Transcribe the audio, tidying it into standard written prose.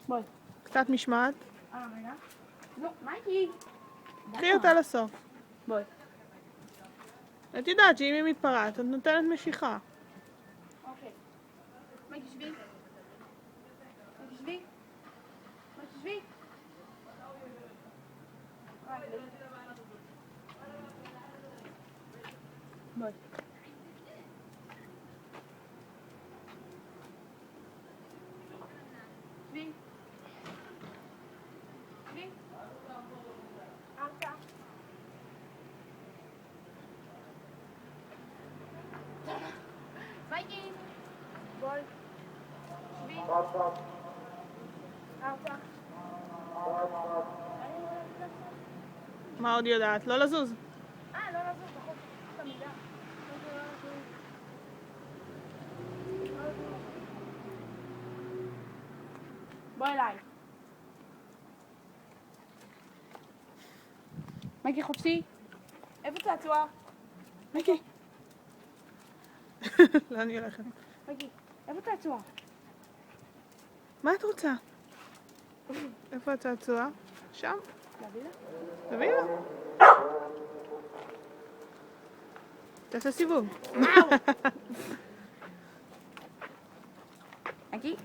בואי. קצת משמעת. רגע. לא, מייקי. קחי אותה לסוף. בואי. את יודעת שאם היא מתפרעת, את נותנת משיכה. אוקיי. מייקי שבי. מייקי שבי. מייקי שבי. בואי. שבי. שבי. ארצה. מייקי. בואי. שבי. ארצה. מה עוד יודעת? לא לזוז. לא לזוז, נכון. את המילה. בואי אליי. מייקי חופשי. איפה צעצוע? מייקי. לאן אני הולכת? מייקי, איפה צעצוע? מה את רוצה? איפה הצעצוע? שם. להביא לה? תביאי לה. תעשה סיבוב. מייקי?